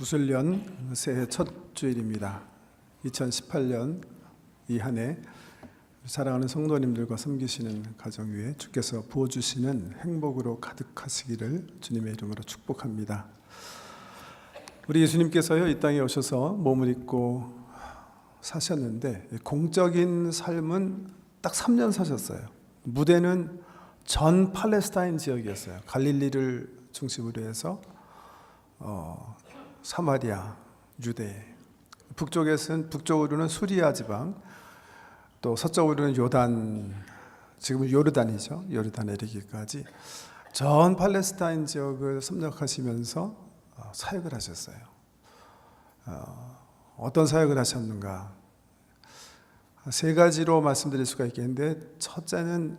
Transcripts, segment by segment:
무술년 새해 첫 주일입니다. 2018년 이 한 해 사랑하는 성도님들과 섬기시는 가정 위에 주께서 부어주시는 행복으로 가득하시기를 주님의 이름으로 축복합니다. 우리 예수님께서요, 이 땅에 오셔서 몸을 입고 사셨는데 공적인 삶은 딱 3년 사셨어요. 무대는 전 팔레스타인 지역이었어요. 갈릴리를 중심으로 해서 사마리아, 유대, 북쪽으로는 수리아 지방, 또 서쪽으로는 요단, 지금은 요르단이죠. 요르단에 이르기까지 전 팔레스타인 지역을 섭렵하시면서 사역을 하셨어요. 어떤 사역을 하셨는가? 세 가지로 말씀드릴 수가 있겠는데, 첫째는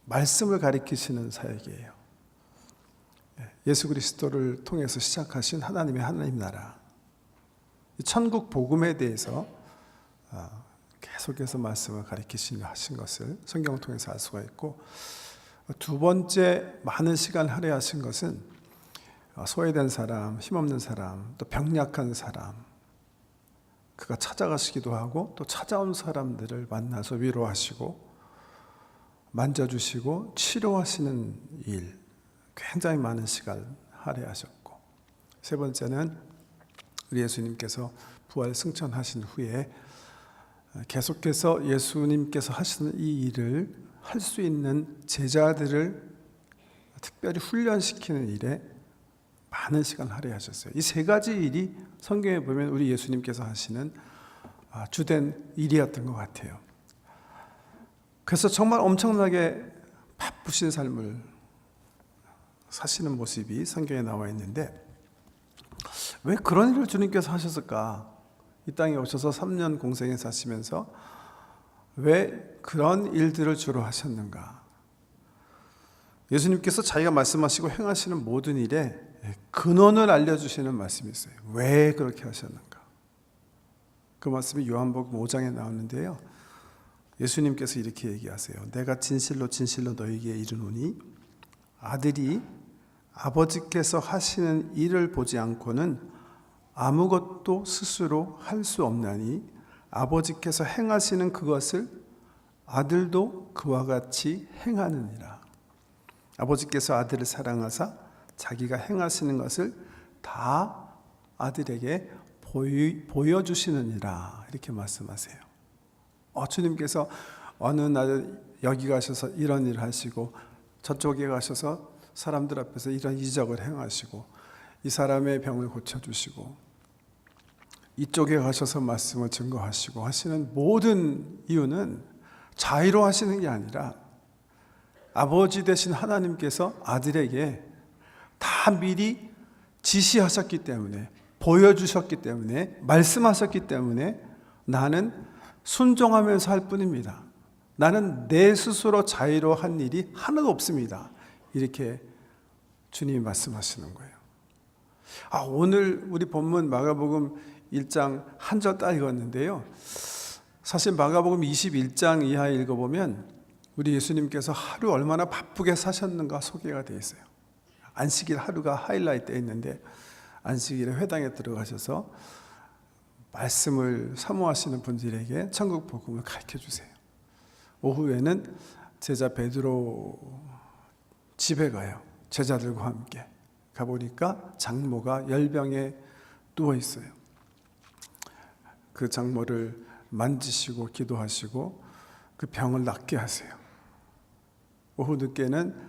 말씀을 가리키시는 사역이에요. 예수 그리스도를 통해서 시작하신 하나님 나라, 천국 복음에 대해서 계속해서 말씀을 가리키신 것을 성경을 통해서 알 수가 있고, 두 번째 많은 시간을 할애하신 것은 소외된 사람, 힘없는 사람, 또 병약한 사람, 그가 찾아가시기도 하고 또 찾아온 사람들을 만나서 위로하시고 만져주시고 치료하시는 일, 굉장히 많은 시간을 할애하셨고, 세 번째는 우리 예수님께서 부활 승천하신 후에 계속해서 예수님께서 하시는 이 일을 할 수 있는 제자들을 특별히 훈련시키는 일에 많은 시간을 할애하셨어요. 이 세 가지 일이 성경에 보면 우리 예수님께서 하시는 주된 일이었던 것 같아요. 그래서 정말 엄청나게 바쁘신 삶을 사시는 모습이 성경에 나와 있는데, 왜 그런 일을 주님께서 하셨을까? 이 땅에 오셔서 3년 공생에 사시면서 왜 그런 일들을 주로 하셨는가? 예수님께서 자기가 말씀하시고 행하시는 모든 일에 근원을 알려주시는 말씀이 있어요. 왜 그렇게 하셨는가? 그 말씀이 요한복음 5장에 나오는데요, 예수님께서 이렇게 얘기하세요. 내가 진실로 진실로 너희에게 이르노니 아들이 아버지께서 하시는 일을 보지 않고는 아무것도 스스로 할 수 없나니 아버지께서 행하시는 그것을 아들도 그와 같이 행하느니라. 아버지께서 아들을 사랑하사 자기가 행하시는 것을 다 아들에게 보여주시느니라, 이렇게 말씀하세요. 주님께서 어느 날 여기 가셔서 이런 일을 하시고 저쪽에 가셔서 사람들 앞에서 이런 이적을 행하시고 이 사람의 병을 고쳐주시고 이쪽에 가셔서 말씀을 증거하시고 하시는 모든 이유는 자의로 하시는 게 아니라 아버지 되신 하나님께서 아들에게 다 미리 지시하셨기 때문에, 보여주셨기 때문에, 말씀하셨기 때문에 나는 순종하면서 할 뿐입니다. 나는 내 스스로 자의로 한 일이 하나도 없습니다. 이렇게 주님이 말씀하시는 거예요. 오늘 우리 본문 마가복음 1장 한 절 딱 읽었는데요, 사실 마가복음 21장 이하에 읽어보면 우리 예수님께서 하루 얼마나 바쁘게 사셨는가 소개가 되어 있어요. 안식일 하루가 하이라이트되어 있는데, 안식일에 회당에 들어가셔서 말씀을 사모하시는 분들에게 천국 복음을 가르쳐 주세요. 오후에는 제자 베드로 집에 가요. 제자들과 함께 가보니까 장모가 열병에 누워 있어요. 그 장모를 만지시고 기도하시고 그 병을 낫게 하세요. 오후 늦게는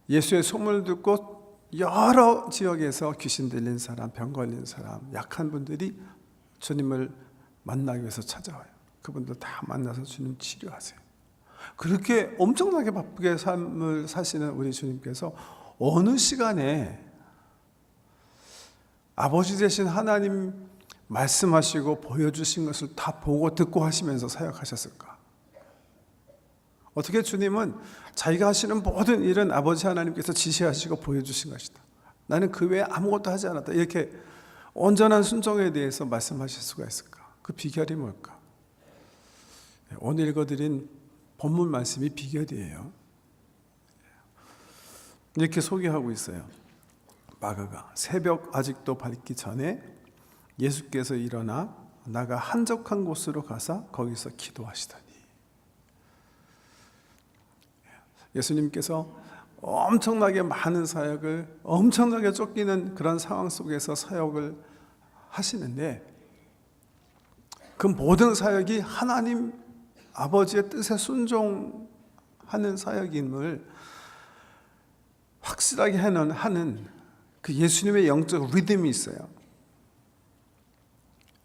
예수의 소문을 듣고 여러 지역에서 귀신 들린 사람, 병 걸린 사람, 약한 분들이 주님을 만나기 위해서 찾아와요. 그분들 다 만나서 주님 치료하세요. 그렇게 엄청나게 바쁘게 삶을 사시는 우리 주님께서 어느 시간에 아버지 되신 하나님 말씀하시고 보여주신 것을 다 보고 듣고 하시면서 사역하셨을까? 어떻게 주님은 자기가 하시는 모든 일은 아버지 하나님께서 지시하시고 보여주신 것이다, 나는 그 외에 아무것도 하지 않았다, 이렇게 온전한 순종에 대해서 말씀하실 수가 있을까? 그 비결이 뭘까? 오늘 읽어드린 본문 말씀이 비결이에요. 이렇게 소개하고 있어요. 마가가 새벽 아직도 밝기 전에 예수께서 일어나 나가 한적한 곳으로 가서 거기서 기도하시더니, 예수님께서 엄청나게 많은 사역을, 엄청나게 쫓기는 그런 상황 속에서 사역을 하시는데, 그 모든 사역이 하나님 아버지의 뜻에 순종하는 사역임을 확실하게 하는 그 예수님의 영적 리듬이 있어요.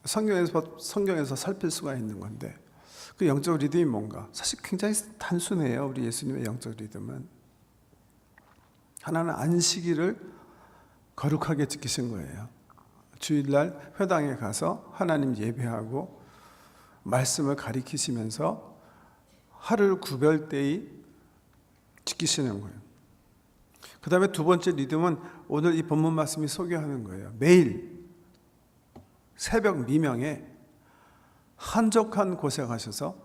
성경에서 살필 수가 있는 건데, 그 영적 리듬이 뭔가? 사실 굉장히 단순해요. 우리 예수님의 영적 리듬은. 하나는 안식일을 거룩하게 지키신 거예요. 주일날 회당에 가서 하나님 예배하고 말씀을 가리키시면서 하루를 구별되이 지키시는 거예요. 그 다음에 두 번째 리듬은 오늘 이 본문 말씀이 소개하는 거예요. 매일 새벽 미명에 한적한 곳에 가셔서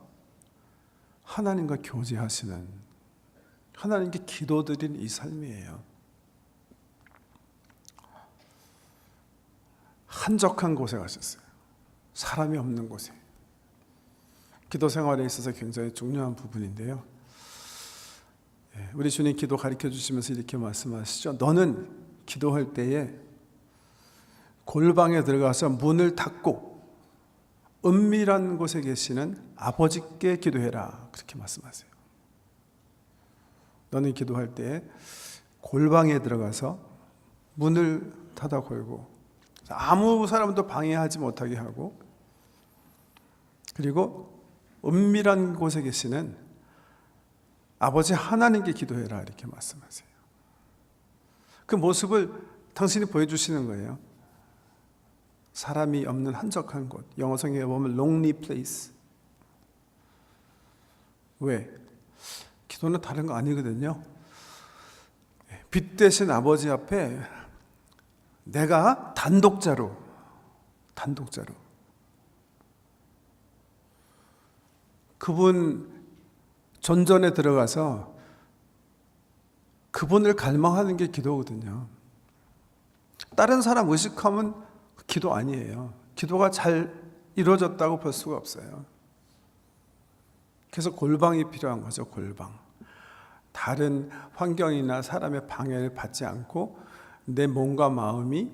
하나님과 교제하시는, 하나님께 기도드린 이 삶이에요. 한적한 곳에 가셨어요. 사람이 없는 곳에. 기도 생활에 있어서 굉장히 중요한 부분인데요. 우리 주님 기도 가르쳐 주시면서 이렇게 말씀하시죠. 너는 기도할 때에 골방에 들어가서 문을 닫고 은밀한 곳에 계시는 아버지께 기도해라. 그렇게 말씀하세요. 너는 기도할 때 골방에 들어가서 문을 닫아 걸고 아무 사람도 방해하지 못하게 하고, 그리고 은밀한 곳에 계시는 아버지 하나님께 기도해라. 이렇게 말씀하세요. 그 모습을 당신이 보여주시는 거예요. 사람이 없는 한적한 곳. 영어 성경에 보면 lonely place. 왜? 기도는 다른 거 아니거든요. 빛 대신 아버지 앞에 내가 단독자로 그분 존전에 들어가서 그분을 갈망하는 게 기도거든요. 다른 사람 의식하면 기도 아니에요. 기도가 잘 이루어졌다고 볼 수가 없어요. 그래서 골방이 필요한 거죠. 골방. 다른 환경이나 사람의 방해를 받지 않고 내 몸과 마음이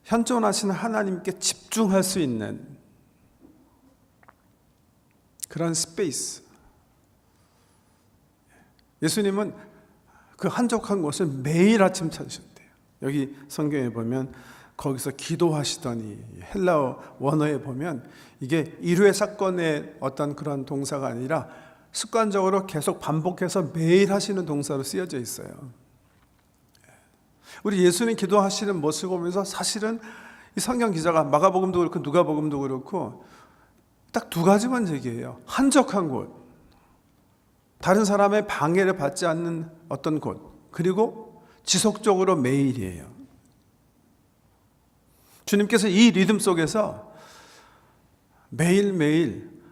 현존하시는 하나님께 집중할 수 있는 그런 스페이스. 예수님은 그 한적한 곳을 매일 아침 찾으셨대요. 여기 성경에 보면 거기서 기도하시더니, 헬라어 원어에 보면 이게 일회 사건의 어떤 그런 동사가 아니라 습관적으로 계속 반복해서 매일 하시는 동사로 쓰여져 있어요. 우리 예수님 기도하시는 모습을 보면서 사실은 이 성경 기자가 마가복음도 그렇고 누가복음도 그렇고 딱 두 가지만 얘기해요. 한적한 곳, 다른 사람의 방해를 받지 않는 어떤 곳, 그리고 지속적으로 매일이에요. 주님께서 이 리듬 속에서 매일매일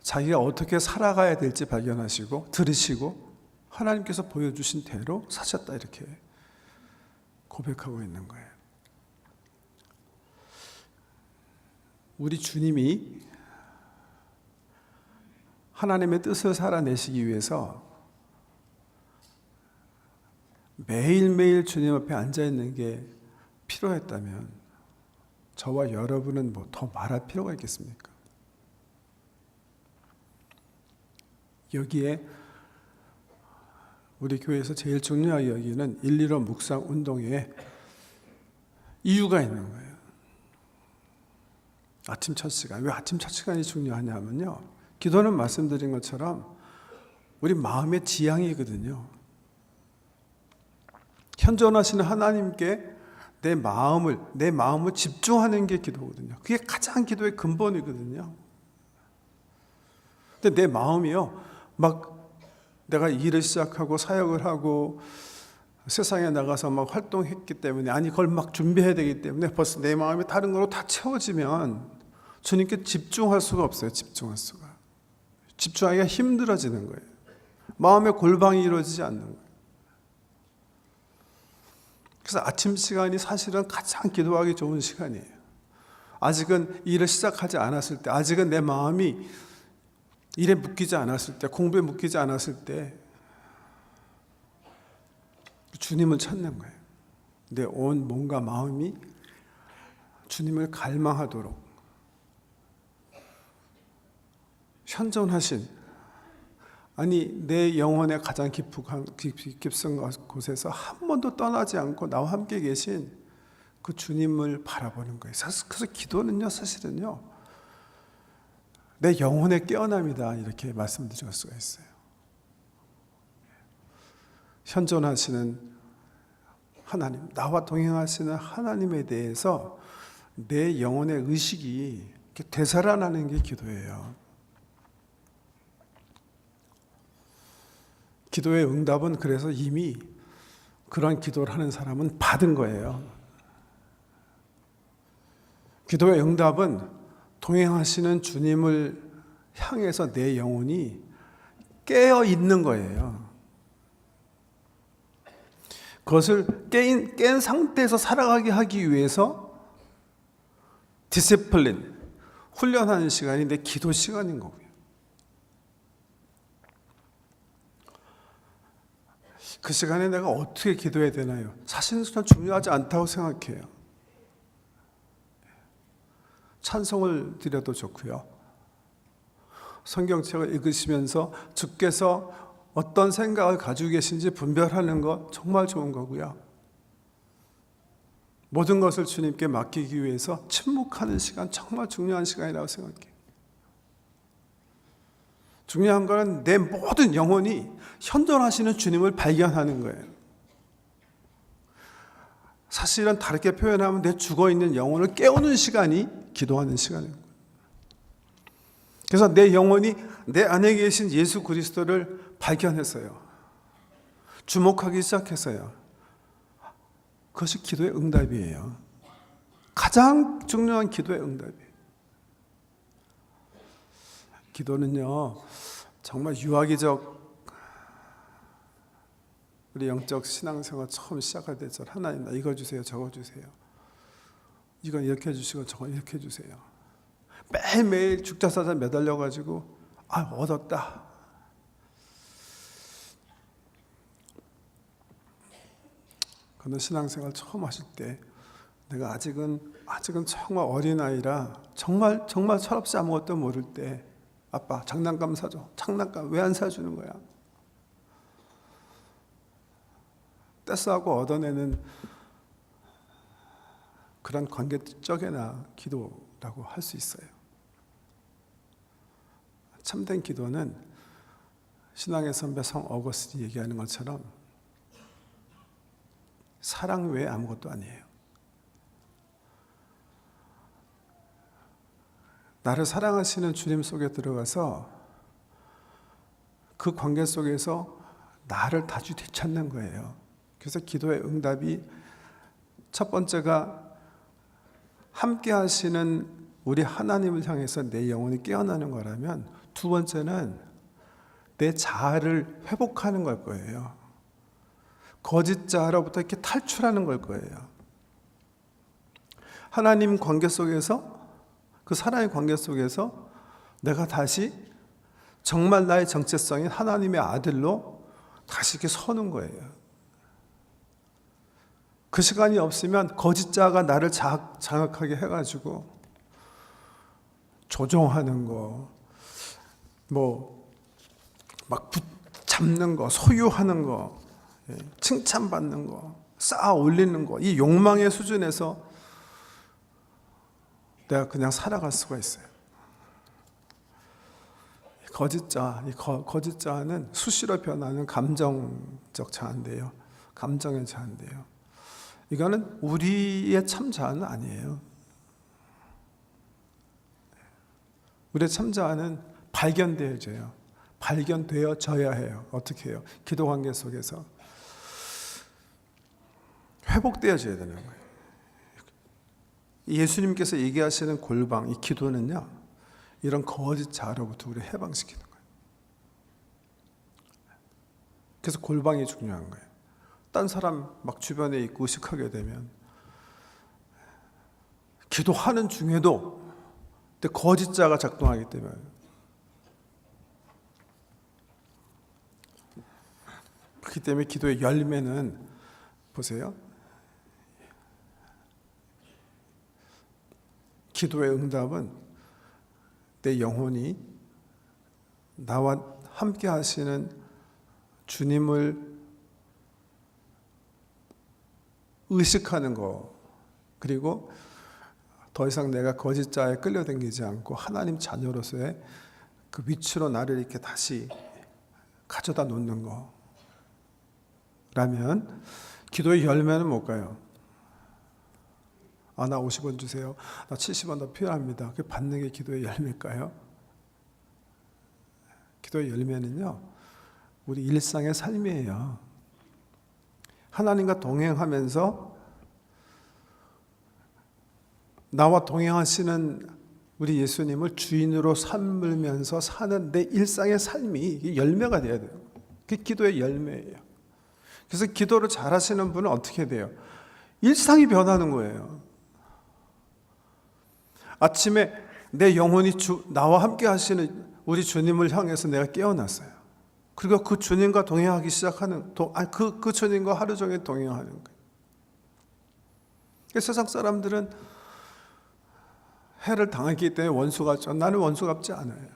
자기가 어떻게 살아가야 될지 발견하시고 들으시고 하나님께서 보여주신 대로 사셨다, 이렇게 고백하고 있는 거예요. 우리 주님이 하나님의 뜻을 살아내시기 위해서 매일매일 주님 앞에 앉아있는 게 필요했다면 저와 여러분은 뭐 더 말할 필요가 있겠습니까? 여기에 우리 교회에서 제일 중요하게 여기는 115 묵상 운동에 이유가 있는 거예요. 아침 첫 시간. 왜 아침 첫 시간이 중요하냐면요, 기도는 말씀드린 것처럼 우리 마음의 지향이거든요. 현존하시는 하나님께 내 마음을 집중하는 게 기도거든요. 그게 가장 기도의 근본이거든요. 근데 내 마음이요, 막 내가 일을 시작하고 사역을 하고 세상에 나가서 막 활동했기 때문에, 아니 그걸 막 준비해야 되기 때문에 벌써 내 마음이 다른 거로 다 채워지면 주님께 집중할 수가 없어요. 집중하기가 힘들어지는 거예요. 마음의 골방이 이루어지지 않는 거예요. 그래서 아침 시간이 사실은 가장 기도하기 좋은 시간이에요. 아직은 일을 시작하지 않았을 때, 아직은 내 마음이 일에 묶이지 않았을 때, 공부에 묶이지 않았을 때 주님을 찾는 거예요. 내 온 몸과 마음이 주님을 갈망하도록 현존하신, 아니 내 영혼의 가장 깊은 곳에서 한 번도 떠나지 않고 나와 함께 계신 그 주님을 바라보는 거예요. 그래서 기도는요, 사실은요, 내 영혼의 깨어남이다, 이렇게 말씀드릴 수가 있어요. 현존하시는 하나님, 나와 동행하시는 하나님에 대해서 내 영혼의 의식이 되살아나는 게 기도예요. 기도의 응답은 그래서 이미 그런 기도를 하는 사람은 받은 거예요. 기도의 응답은 동행하시는 주님을 향해서 내 영혼이 깨어 있는 거예요. 그것을 깬 상태에서 살아가게 하기 위해서 디시플린, 훈련하는 시간이 내 기도 시간인 거고요. 그 시간에 내가 어떻게 기도해야 되나요? 사실은 저는 중요하지 않다고 생각해요. 찬송을 드려도 좋고요. 성경책을 읽으시면서 주께서 어떤 생각을 가지고 계신지 분별하는 것 정말 좋은 거고요. 모든 것을 주님께 맡기기 위해서 침묵하는 시간 정말 중요한 시간이라고 생각해요. 중요한 것은 내 모든 영혼이 현존하시는 주님을 발견하는 거예요. 사실은 다르게 표현하면 내 죽어있는 영혼을 깨우는 시간이 기도하는 시간입니다. 그래서 내 영혼이 내 안에 계신 예수 그리스도를 발견했어요. 주목하기 시작했어요. 그것이 기도의 응답이에요. 가장 중요한 기도의 응답이에요. 기도는요, 정말 유아기적 우리 영적 신앙생활 처음 시작할 때처럼 하나님 나 이거 주세요, 저거 주세요. 이건 이렇게 해주시고 저건 이렇게 해주세요. 매일매일 죽자사자 매달려가지고 얻었다. 그런 신앙생활 처음 하실 때 내가 아직은 정말 어린아이라 정말 철없이 아무것도 모를 때 아빠 장난감 사줘. 장난감 왜 안 사주는 거야? 떼쓰하고 얻어내는 그런 관계적이나 기도라고 할 수 있어요. 참된 기도는 신앙의 선배 성 어거스틴이 얘기하는 것처럼 사랑 외에 아무것도 아니에요. 나를 사랑하시는 주님 속에 들어가서 그 관계 속에서 나를 다시 되찾는 거예요. 그래서 기도의 응답이 첫 번째가 함께 하시는 우리 하나님을 향해서 내 영혼이 깨어나는 거라면, 두 번째는 내 자아를 회복하는 걸 거예요. 거짓 자아로부터 이렇게 탈출하는 걸 거예요. 하나님 관계 속에서, 그 사랑의 관계 속에서 내가 다시 정말 나의 정체성인 하나님의 아들로 다시 이렇게 서는 거예요. 그 시간이 없으면 거짓 자아가 나를 장악하게 해가지고 조종하는 거, 막 붙잡는 거, 소유하는 거, 칭찬받는 거, 쌓아 올리는 거, 이 욕망의 수준에서 내가 그냥 살아갈 수가 있어요. 거짓 자아는 수시로 변하는 감정적 자아인데요. 감정의 자아인데요. 이거는 우리의 참 자아는 아니에요. 우리의 참 자아는 발견되어져요. 발견되어져야 해요. 어떻게 해요? 기도 관계 속에서 회복되어져야 되는 거예요. 예수님께서 얘기하시는 골방, 이 기도는요, 이런 거짓 자아로부터 우리를 해방시키는 거예요. 그래서 골방이 중요한 거예요. 딴 사람 막 주변에 있고 의식하게 되면 기도하는 중에도 거짓자가 작동하기 때문에 그렇기 때문에 기도의 열매는 보세요. 기도의 응답은 내 영혼이 나와 함께 하시는 주님을 의식하는 거, 그리고 더 이상 내가 거짓자에 끌려다니지 않고 하나님 자녀로서의 그 위치로 나를 이렇게 다시 가져다 놓는 거라면 기도의 열매는 뭘까요? 나 50원 주세요. 나 70원 더 필요합니다. 그게 받는 게 기도의 열매일까요? 기도의 열매는요, 우리 일상의 삶이에요. 하나님과 동행하면서 나와 동행하시는 우리 예수님을 주인으로 삼으면서 사는 내 일상의 삶이 열매가 돼야 돼요. 그게 기도의 열매예요. 그래서 기도를 잘하시는 분은 어떻게 돼요? 일상이 변하는 거예요. 아침에 내 영혼이 나와 함께 하시는 우리 주님을 향해서 내가 깨어났어요. 그리고 그 주님과 동행하기 시작하는, 그 주님과 하루 종일 동행하는 거예요. 세상 사람들은 해를 당했기 때문에 원수 같죠. 나는 원수 같지 않아요.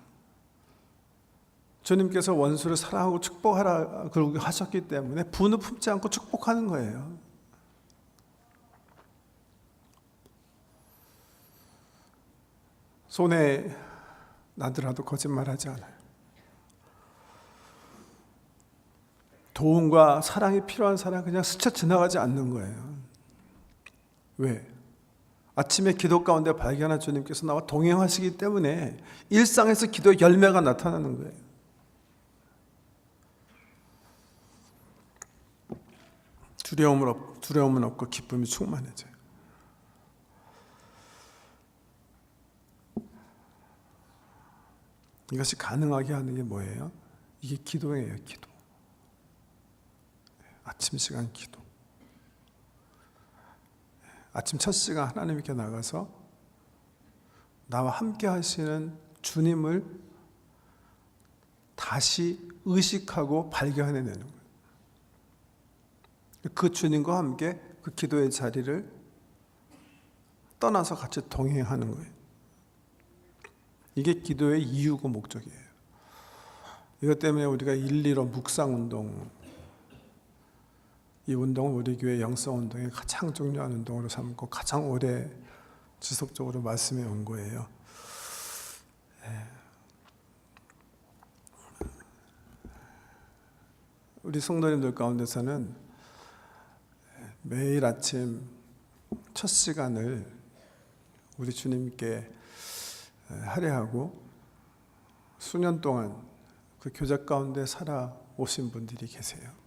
주님께서 원수를 사랑하고 축복하라 그러고 하셨기 때문에 분을 품지 않고 축복하는 거예요. 손에 나더라도 거짓말하지 않아요. 도움과 사랑이 필요한 사람 그냥 스쳐 지나가지 않는 거예요. 왜? 아침에 기도 가운데 발견한 주님께서 나와 동행하시기 때문에 일상에서 기도의 열매가 나타나는 거예요. 두려움은 없고 기쁨이 충만해져요. 이것이 가능하게 하는 게 뭐예요? 이게 기도예요, 기도. 아침 시간 기도. 아침 첫 시간 하나님께 나가서 나와 함께 하시는 주님을 다시 의식하고 발견해내는 거예요. 그 주님과 함께 그 기도의 자리를 떠나서 같이 동행하는 거예요. 이게 기도의 이유고 목적이에요. 이것 때문에 우리가 115 묵상운동, 이 운동은 우리 교회 영성운동의 가장 중요한 운동으로 삼고 가장 오래 지속적으로 말씀해 온 거예요. 우리 성도님들 가운데서는 매일 아침 첫 시간을 우리 주님께 할애하고 수년 동안 그 교제 가운데 살아오신 분들이 계세요.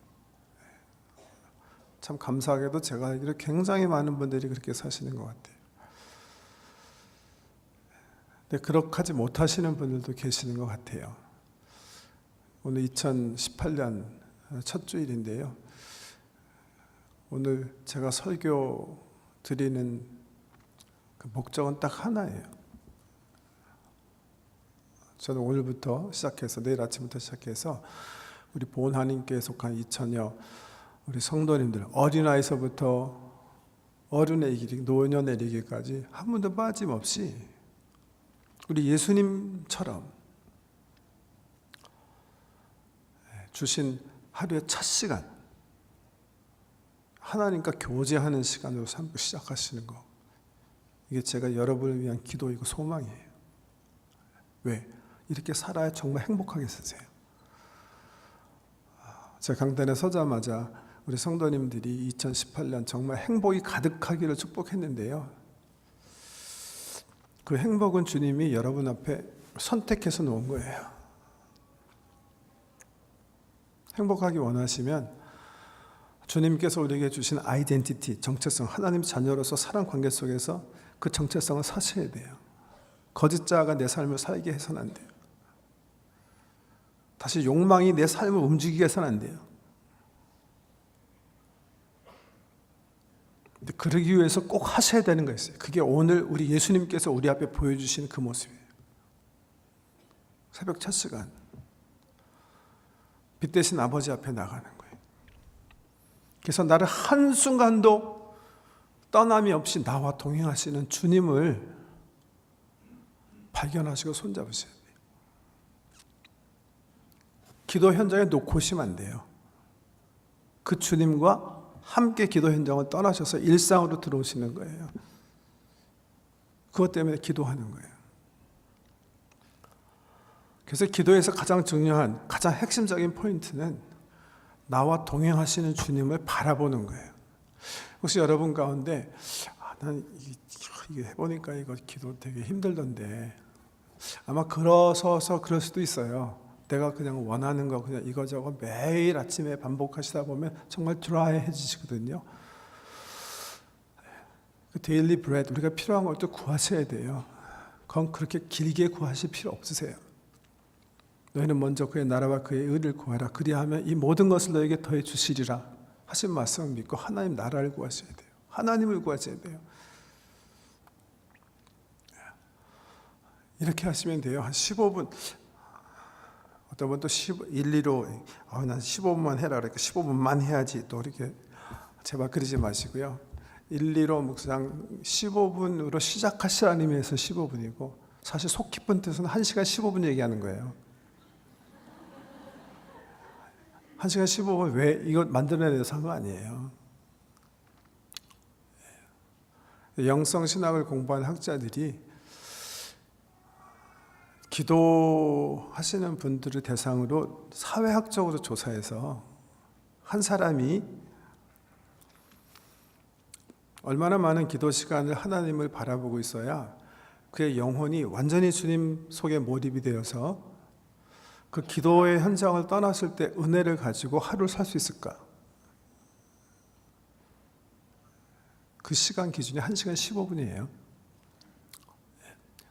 참 감사하게도 제가 알기로 굉장히 많은 분들이 그렇게 사시는 것 같아요. 근데 그렇게 하지 못하시는 분들도 계시는 것 같아요. 오늘 2018년 첫 주일인데요. 오늘 제가 설교 드리는 그 목적은 딱 하나예요. 저는 오늘부터 시작해서 내일 아침부터 시작해서 우리 보은하나님교회에 속한 2000여 우리 성도님들 어린아이서부터 어른에 이르기 노년에 이르기까지 한 분도 빠짐없이 우리 예수님처럼 주신 하루의 첫 시간 하나님과 교제하는 시간으로 삼고 시작하시는 거, 이게 제가 여러분을 위한 기도이고 소망이에요. 왜? 이렇게 살아야 정말 행복하게 사세요. 제가 강단에 서자마자 우리 성도님들이 2018년 정말 행복이 가득하기를 축복했는데요. 그 행복은 주님이 여러분 앞에 선택해서 놓은 거예요. 행복하기 원하시면 주님께서 우리에게 주신 아이덴티티, 정체성, 하나님 자녀로서 사랑 관계 속에서 그 정체성을 사셔야 돼요. 거짓자가 내 삶을 살게 해서는 안 돼요. 다시 욕망이 내 삶을 움직이게 해서는 안 돼요. 근데 그러기 위해서 꼭 하셔야 되는 거 있어요. 그게 오늘 우리 예수님께서 우리 앞에 보여주신 그 모습이에요. 새벽 첫 시간 빛 대신 아버지 앞에 나가는 거예요. 그래서 나를 한순간도 떠남이 없이 나와 동행하시는 주님을 발견하시고 손잡으셔야 돼요. 기도 현장에 놓고 오시면 안 돼요. 그 주님과 함께 기도 현장을 떠나셔서 일상으로 들어오시는 거예요. 그것 때문에 기도하는 거예요. 그래서 기도에서 가장 중요한, 가장 핵심적인 포인트는 나와 동행하시는 주님을 바라보는 거예요. 혹시 여러분 가운데 난 이게 해보니까 이거 기도 되게 힘들던데, 아마 그러셔서 그럴 수도 있어요. 내가 그냥 원하는 거 그냥 이거저거 매일 아침에 반복하시다 보면 정말 드라이해지시거든요. 그 데일리 브레드, 우리가 필요한 걸 또 구하셔야 돼요. 그건 그렇게 길게 구하실 필요 없으세요. 너희는 먼저 그의 나라와 그의 의를 구하라. 그리하면 이 모든 것을 너에게 더해 주시리라 하신 말씀을 믿고 하나님 나라를 구하셔야 돼요. 하나님을 구하셔야 돼요. 이렇게 하시면 돼요. 한 15분. 어떤 분도 1, 2로 난 15분만 해라 그러니까 15분만 해야지 또 이렇게 제발 그러지 마시고요. 1, 2로 묵상 15분으로 시작하시라는 의미에서 15분이고, 사실 속 깊은 뜻은 1시간 15분 얘기하는 거예요. 1시간 15분 왜 이거 만들어내서 한 거 아니에요. 영성신학을 공부한 학자들이 기도하시는 분들을 대상으로 사회학적으로 조사해서 한 사람이 얼마나 많은 기도 시간을 하나님을 바라보고 있어야 그의 영혼이 완전히 주님 속에 몰입이 되어서 그 기도의 현장을 떠났을 때 은혜를 가지고 하루를 살 수 있을까? 그 시간 기준이 1시간 15분이에요.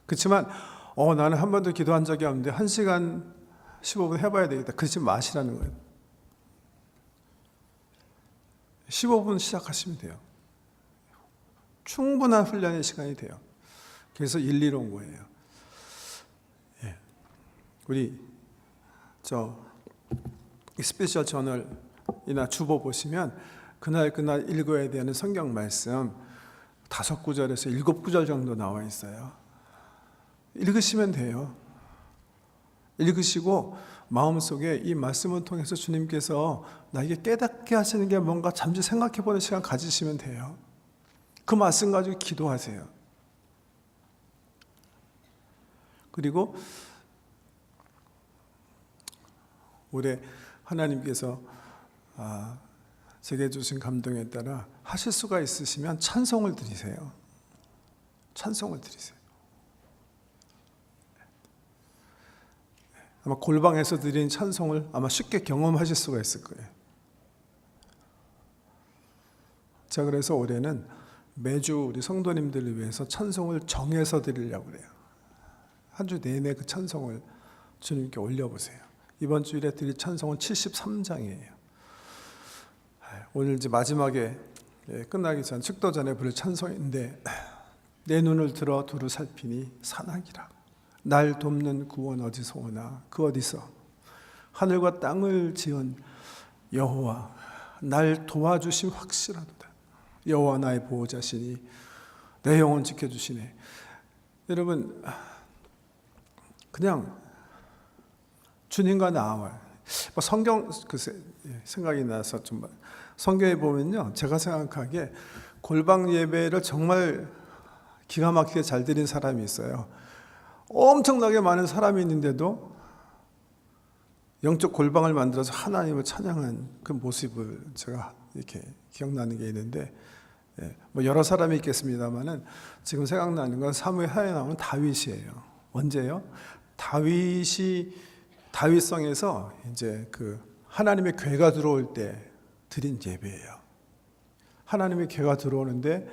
그렇지만 나는 한 번도 기도한 적이 없는데 1시간 15분 해봐야 되겠다. 그러지 마시라는 거예요. 15분 시작하시면 돼요. 충분한 훈련의 시간이 돼요. 그래서 1, 2로 온 거예요. 우리 스페셜 저널이나 주보 보시면 그날 읽어야 되는 성경 말씀 5구절에서 7구절 정도 나와 있어요. 읽으시면 돼요. 읽으시고 마음속에 이 말씀을 통해서 주님께서 나에게 깨닫게 하시는 게 뭔가 잠시 생각해보는 시간 가지시면 돼요. 그 말씀 가지고 기도하세요. 그리고 올해 하나님께서 제게 주신 감동에 따라 하실 수가 있으시면 찬송을 드리세요. 찬송을 드리세요. 아마 골방에서 드린 찬송을 아마 쉽게 경험하실 수가 있을 거예요. 자, 그래서 올해는 매주 우리 성도님들을 위해서 찬송을 정해서 드리려고 그래요. 한 주 내내 그 찬송을 주님께 올려보세요. 이번 주일에 드릴 찬송은 73장이에요. 오늘 이제 마지막에 끝나기 전 축도 전에 부를 찬송인데, 내 눈을 들어 두루 살피니 산악이라. 날 돕는 구원 어디서 오나? 그 어디서? 하늘과 땅을 지은 여호와, 날 도와주심 확실하도다. 여호와 나의 보호자시니 내 영혼 지켜주시네. 여러분, 그냥 주님과 나와요. 성경 생각이 나서 좀 성경에 보면요, 제가 생각하기에 골방 예배를 정말 기가 막히게 잘 드린 사람이 있어요. 엄청나게 많은 사람이 있는데도 영적 골방을 만들어서 하나님을 찬양한 그 모습을 제가 이렇게 기억나는 게 있는데, 뭐 여러 사람이 있겠습니다만은 지금 생각나는 건 사무엘하에 나오는 다윗이에요. 언제요? 다윗성에서 이제 그 하나님의 괴가 들어올 때 드린 예배예요. 하나님의 괴가 들어오는데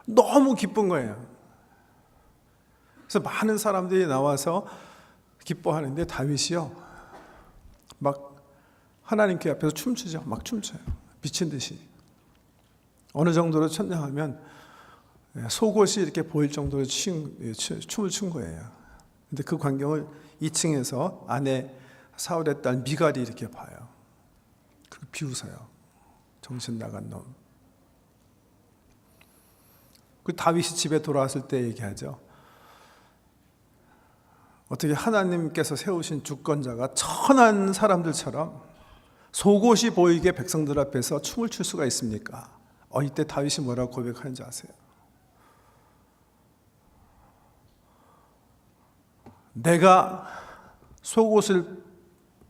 너무 기쁜 거예요. 그래서 많은 사람들이 나와서 기뻐하는데 다윗이요, 막 하나님께 앞에서 춤추죠. 막 춤춰요. 미친 듯이. 어느 정도로 천냥하면 속옷이 이렇게 보일 정도로 춤을 춘 거예요. 근데 그 광경을 2층에서 아내 사울의 딸 미갈이 이렇게 봐요. 그리고 비웃어요. 정신 나간 놈. 그 다윗이 집에 돌아왔을 때 얘기하죠. 어떻게 하나님께서 세우신 주권자가 천한 사람들처럼 속옷이 보이게 백성들 앞에서 춤을 출 수가 있습니까? 이때 다윗이 뭐라고 고백하는지 아세요? 내가 속옷을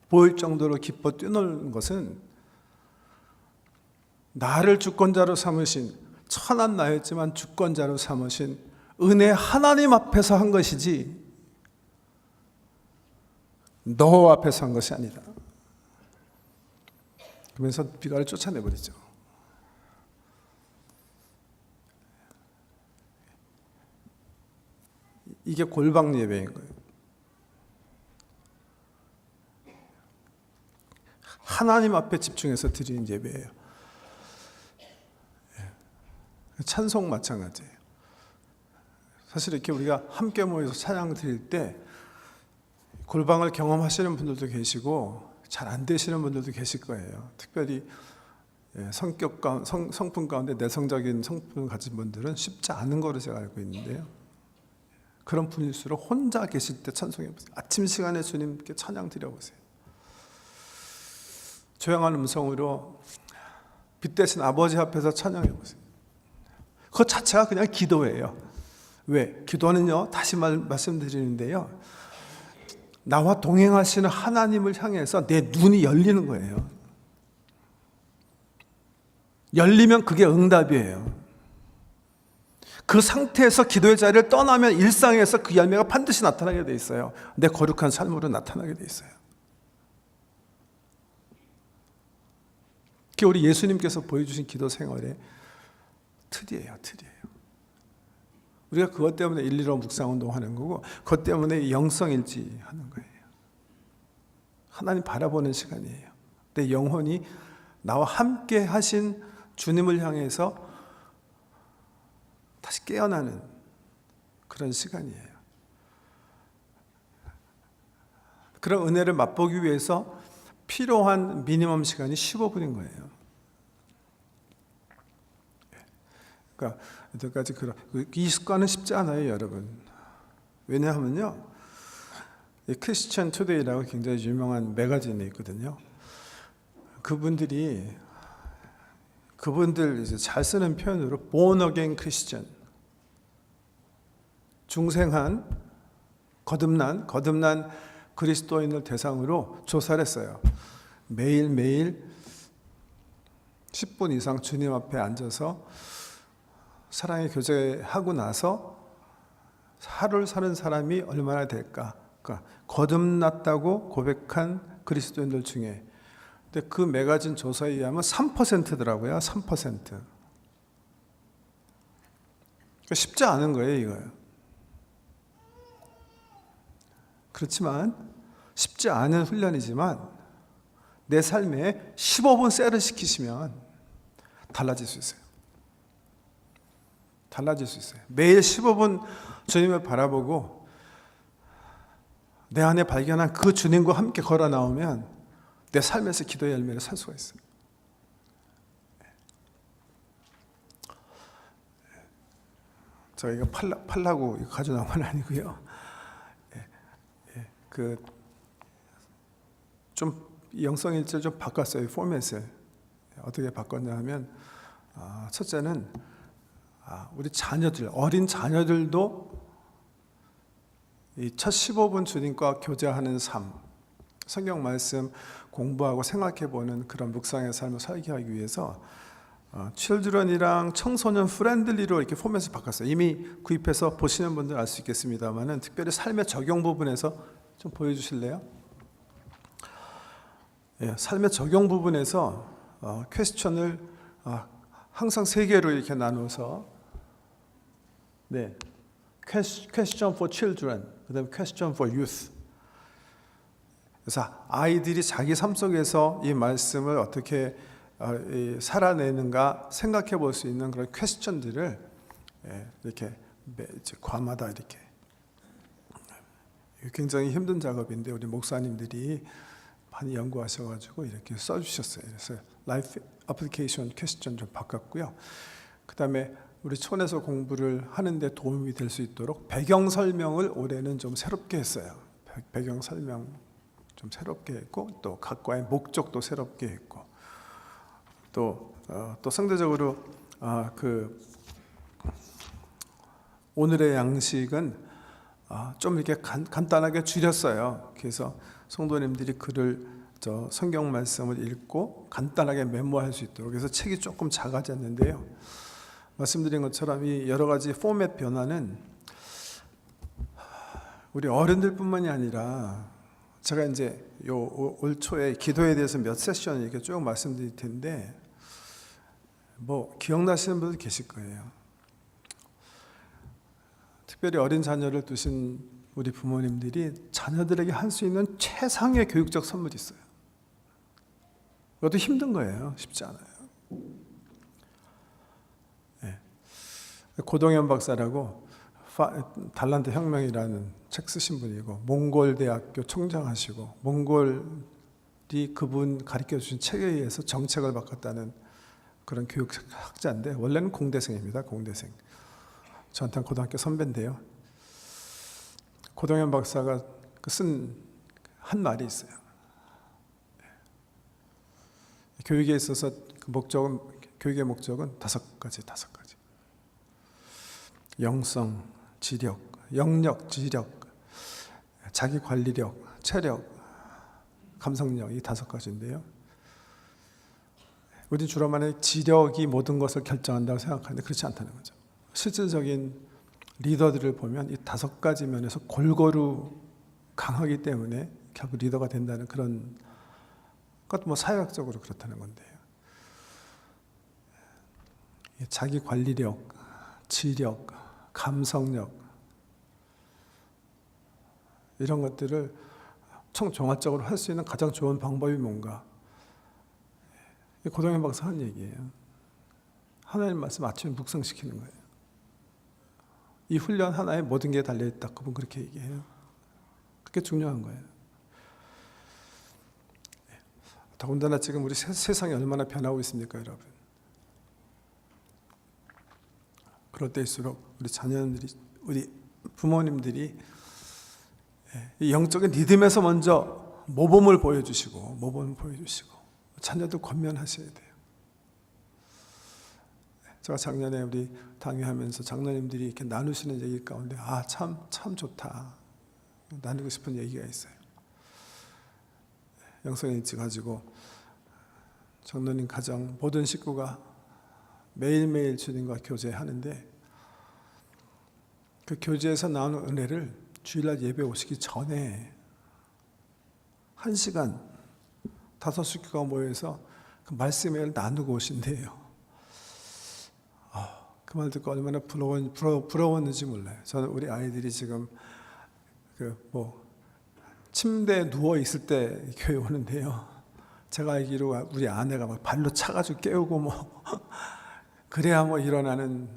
보일 정도로 기뻐 뛰노는 것은 나를 주권자로 삼으신, 천한 나였지만 주권자로 삼으신 은혜 하나님 앞에서 한 것이지 너 앞에서 한 것이 아니다. 그러면서 비갈을 쫓아내버리죠. 이게 골방 예배인 거예요. 하나님 앞에 집중해서 드리는 예배예요. 찬송 마찬가지예요. 사실 이렇게 우리가 함께 모여서 찬양 드릴 때 골방을 경험하시는 분들도 계시고 잘 안 되시는 분들도 계실 거예요. 특별히 성품 가운데 내성적인 성품을 가진 분들은 쉽지 않은 거로 제가 알고 있는데요. 그런 분일수록 혼자 계실 때 찬송해 보세요. 아침 시간에 주님께 찬양 드려보세요. 조용한 음성으로 빛 대신 아버지 앞에서 찬양해 보세요. 그것 자체가 그냥 기도예요. 왜? 기도는요, 다시 말씀드리는데요, 나와 동행하시는 하나님을 향해서 내 눈이 열리는 거예요. 열리면 그게 응답이에요. 그 상태에서 기도의 자리를 떠나면 일상에서 그 열매가 반드시 나타나게 돼 있어요. 내 거룩한 삶으로 나타나게 돼 있어요. 그게 우리 예수님께서 보여주신 기도 생활의 틀이에요. 우리가 그것 때문에 115 묵상운동 하는 거고, 그것 때문에 영성일지 하는 거예요. 하나님 바라보는 시간이에요. 내 영혼이 나와 함께 하신 주님을 향해서 다시 깨어나는 그런 시간이에요. 그런 은혜를 맛보기 위해서 필요한 미니멈 시간이 15분인 거예요. 그러니까 여태까지 이 습관은 쉽지 않아요, 여러분. 왜냐하면요, 크리스천 투데이라고 굉장히 유명한 매거진이 있거든요. 그분들 이제 잘 쓰는 표현으로 born again 크리스천, 중생한 거듭난 그리스도인을 대상으로 조사를 했어요. 매일매일 10분 이상 주님 앞에 앉아서 사랑의 교제하고 나서 하루를 사는 사람이 얼마나 될까? 그러니까 거듭났다고 고백한 그리스도인들 중에, 근데 그 매거진 조사에 의하면 3%더라고요. 3%. 그러니까 쉽지 않은 거예요, 이거요. 그렇지만 쉽지 않은 훈련이지만 내 삶에 15분 셀을 시키시면 달라질 수 있어요. 매일 15분 주님을 바라보고 내 안에 발견한 그 주님과 함께 걸어 나오면 내 삶에서 기도의 열매를 살 수가 있어요. 제가 이거 팔라고 가져나온 건 아니고요. 좀 영성일지를 좀 바꿨어요. 포맷을 어떻게 바꿨냐 하면, 첫째는 우리 자녀들, 어린 자녀들도 이 첫 15분 주님과 교제하는 삶, 성경 말씀 공부하고 생각해보는 그런 묵상의 삶을 살게 하기 위해서 칠드런이랑 청소년 프렌들리로 이렇게 포맷을 바꿨어요. 이미 구입해서 보시는 분들 알 수 있겠습니다만은, 특별히 삶의 적용 부분에서 좀 보여주실래요? 삶의 적용 부분에서 퀘스천을 항상 3개로 이렇게 나눠서, question for children, 그다음에 question for youth. 그래서 아이들이 자기 삶 속에서 이 말씀을 어떻게 살아내는가 생각해 볼 수 있는 그런 퀘스천들을 이렇게 과마다 이렇게 굉장히 힘든 작업인데 우리 목사님들이 많이 연구하셔가지고 이렇게 써주셨어요. 그래서 라이프 애플리케이션 퀘스천 좀 바꿨고요. 그 다음에 우리 촌에서 공부를 하는데 도움이 될 수 있도록 배경 설명을 올해는 좀 새롭게 했어요. 배경 설명 좀 새롭게 했고 또 각과의 목적도 새롭게 했고 또 상대적으로 오늘의 양식은 좀 이렇게 간단하게 줄였어요. 그래서 성도님들이 글을 성경 말씀을 읽고 간단하게 메모할 수 있도록 그래서 책이 조금 작아졌는데요. 말씀드린 것처럼 이 여러 가지 포맷 변화는 우리 어른들뿐만이 아니라 제가 이제 올 초에 기도에 대해서 몇 세션 이렇게 쭉 말씀드릴 텐데 기억나시는 분들 계실 거예요. 특별히 어린 자녀를 두신 우리 부모님들이 자녀들에게 할 수 있는 최상의 교육적 선물이 있어요. 그것도 힘든 거예요. 쉽지 않아요. 네. 고동현 박사라고 달란트 혁명이라는 책 쓰신 분이고 몽골 대학교 총장하시고 몽골이 그분 가르쳐 주신 책에 의해서 정책을 바꿨다는 그런 교육학자인데 원래는 공대생입니다. 공대생. 저한테는 고등학교 선배인데요. 고동현 박사가 쓴 한 말이 있어요. 교육에 있어서 교육의 목적은 다섯 가지. 영성, 지력, 영역, 지력, 자기 관리력, 체력, 감성력 이 다섯 가지인데요. 우리 주로 말하는 지력이 모든 것을 결정한다고 생각하는데 그렇지 않다는 거죠. 실질적인 리더들을 보면 이 다섯 가지 면에서 골고루 강하기 때문에 결국 리더가 된다는 그런 것도 사회학적으로 그렇다는 건데요. 자기 관리력, 지력, 감성력 이런 것들을 총종합적으로 할 수 있는 가장 좋은 방법이 뭔가? 고동현 박사 한 얘기예요. 하나님 말씀 아침에 묵상시키는 거예요. 이 훈련 하나에 모든 게 달려있다. 그분 그렇게 얘기해요. 그게 중요한 거예요. 더군다나 지금 우리 세상이 얼마나 변하고 있습니까, 여러분? 그럴 때일수록 우리 자녀들이, 우리 부모님들이 이 영적인 리듬에서 먼저 모범을 보여주시고 자녀들 권면하셔야 돼요. 제가 작년에 우리 당회하면서 장로님들이 이렇게 나누시는 얘기 가운데 참 좋다 나누고 싶은 얘기가 있어요. 영성일지 가지고 장로님 가정 모든 식구가 매일매일 주님과 교제하는데 그 교제에서 나오는 은혜를 주일날 예배 오시기 전에 1시간 5식구가 모여서 그 말씀을 나누고 오신대요. 그 말 듣고 얼마나 부러웠는지 몰라요. 저는 우리 아이들이 지금 침대에 누워 있을 때 교회 오는데요. 제가 알기로 우리 아내가 막 발로 차가지고 깨우고 그래야 일어나는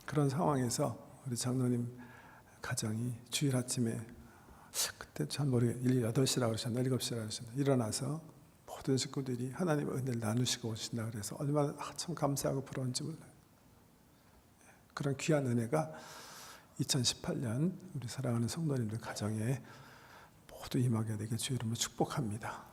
그런 상황에서 우리 장로님 가정이 주일 아침에 그때 참 모르겠어요. 8시라고 그러셨나 7시라고 그러셨나 일어나서 모든 식구들이 하나님의 은혜를 나누시고 오신다 그래서 얼마나 참 감사하고 부러운지 몰라요. 그런 귀한 은혜가 2018년 우리 사랑하는 성도님들 가정에 모두 임하게 되길 주의 이름으로 축복합니다.